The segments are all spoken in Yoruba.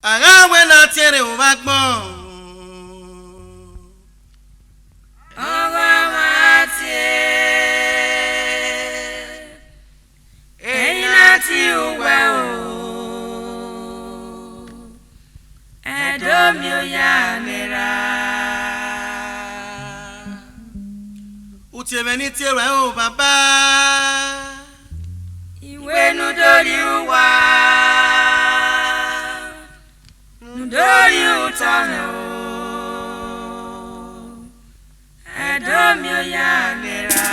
Aga we na tiere o bagbon. Aga matie. Einati uwe o. Edomioya nera. Utiebeni tiere o baba. Iwe nudori uwa. Nudori utame o. Edomioya nera.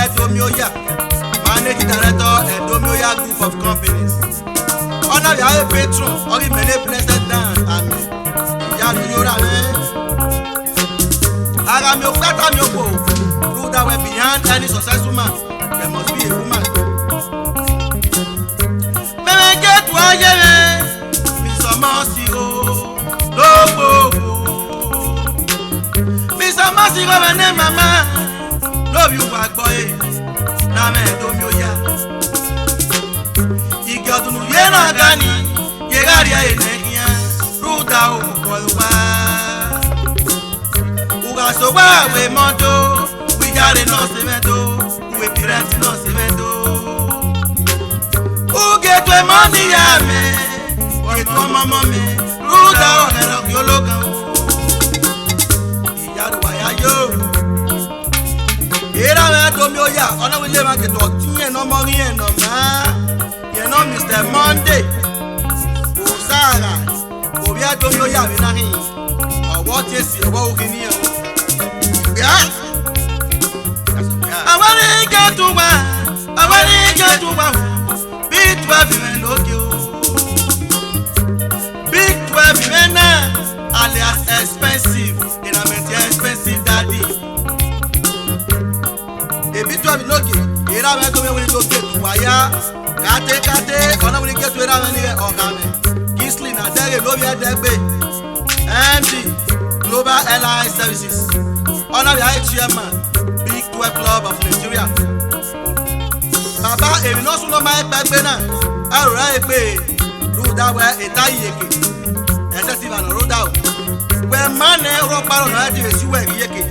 Edomioya, Managing Director, Edomioya Group of Companies. Honor your patron, or you may blessed dance. Amen. Yaduyora, I am your flat, I'm your bow. Prove that we're behind any successful man. There must be a woman. May get one year, Mr. Masiro, Lobo. Mr. Masiro, my name, Mama. Love you back, boy. Name Edomioya. Igodunu yena gani, yegaria enehia. Ruda umukolwa. Ugasowa we moto, we got no cemento, we pirate no cemento. Uge twe money yame, get mama me. Ruda onero yologa. Iyaduwa yo. Edomioya, on a will market or tea no money and no man. You know, Mr. Monday. Usara, Ovbiamen, Benin. Or what is your walking here? Yeah, I want to get to one. I want to get to one. Be 12 and look you. era me to me we go get waya. Kate ona we get era me ni ogame. Kisli na dere lo bia degbe. MD Global Airline Services. Ona we are chairman Big 12 Club of Nigeria. Baba èmi no sun lo ma gbagbe na. Arora e pe ruda we etayeke. Ese ba no ruda o. We man e ro paro na di esi we yeke.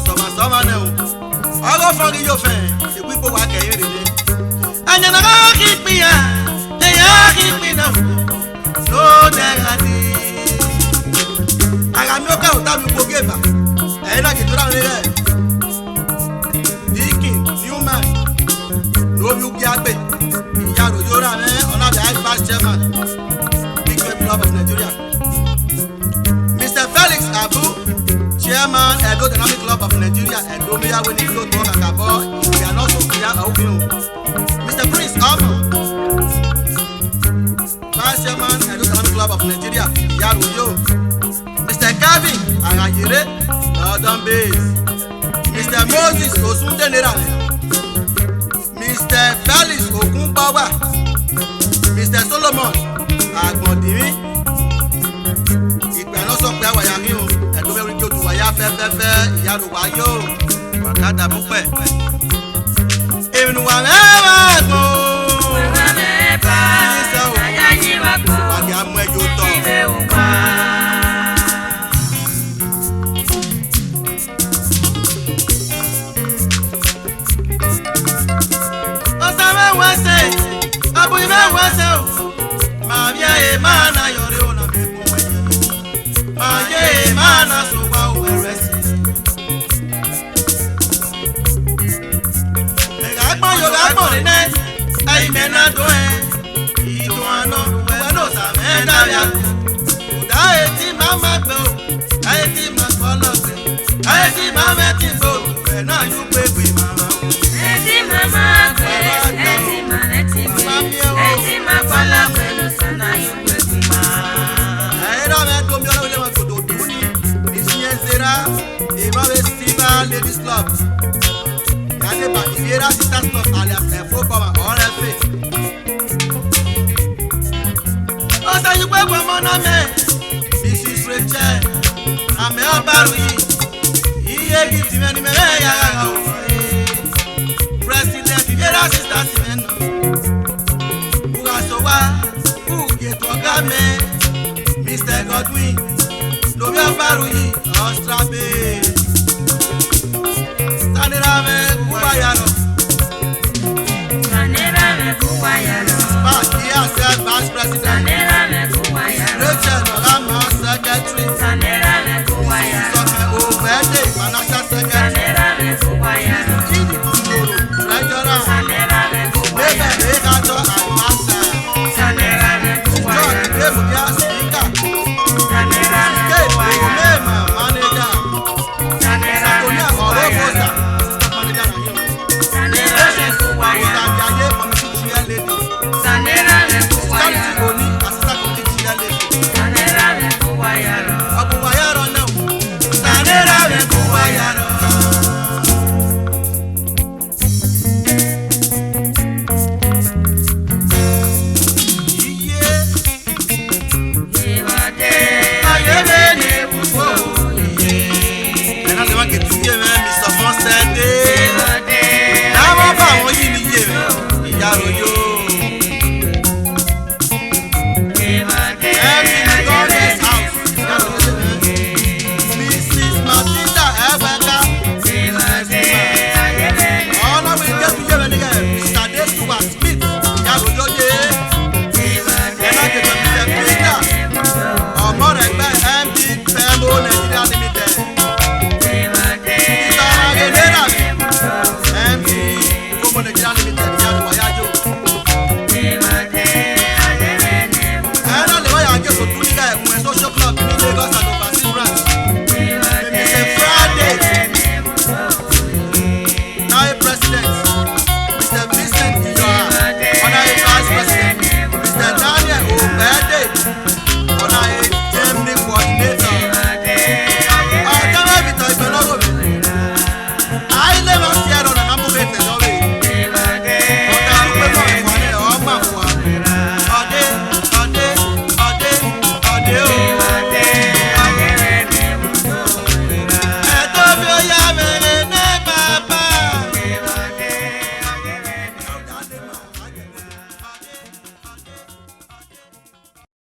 So man o. Ogo fori yo fe. E pi po wa ke yin re. Anya na ga ki pi ya. E ya ki pi na. No derati. Aga mi o ka o ta mi po geba. E na ki to ra re. Dikin Newman. No Edomioya Agbe. Iya rojo ra me ona the Vice Chairman. Big Club of Nigeria. Mr. Felix Abu, Chairman Edo Dynamic Club of Nigeria. Edomioya we need to talk about. We are not so clear how we know. Mr. Prince Omo, Vice Chairman Edo Dynamic Club of Nigeria. Iya rojo. Mr. Kevin Arayere, Northern Base. Mr. Moses Osundenera. Mr. Felix Okunbawa. Mr. Solomon Agbondiri. Ìpè náà sọ pé àwàyà mi o. Ẹ̀dùn mẹ́rin kí o tù wáyà fẹ́fẹ́fẹ́ ìyàrá wa yóò. Wàkàtà mú pẹ̀. Èmi wà mẹ́wàá gbọ́. Wà mẹ́fà. Àyà yí wà gbọ́. Wàgì amú ẹyọ tọ̀. Ilé òkú. Ọ̀sán mẹ́wàá ṣe. Àbúyí mẹ́wàá ṣe o. Màá bí ẹ̀ máa na yọrí o. Maye mana so wa weresi. Mega gbo yo ga gbo ne. Ai me na do e. Ido ano we no sa me da ya. Da eti mama gbe o. Eti ma follow se. Eti mama ti go. We na you pe mama. Eti mama gbe. Eti ma eti gbe. Eti ma follow we no sa na you pe mama. Ladies Club. Yane ba Iviera Sisters Club alias Efo Baba RFA. Osa you gbe mo na me. Mrs. Rachel. Ame obaruyi. Iye gift me ni me ya o. President Iviera Sisters men. Ugasowa. Uge to ga me. Mr. Godwin. Lobi obaruyi. Ostrabe. Sanirame kubayalo. Sanirame kubayalo. Vice President.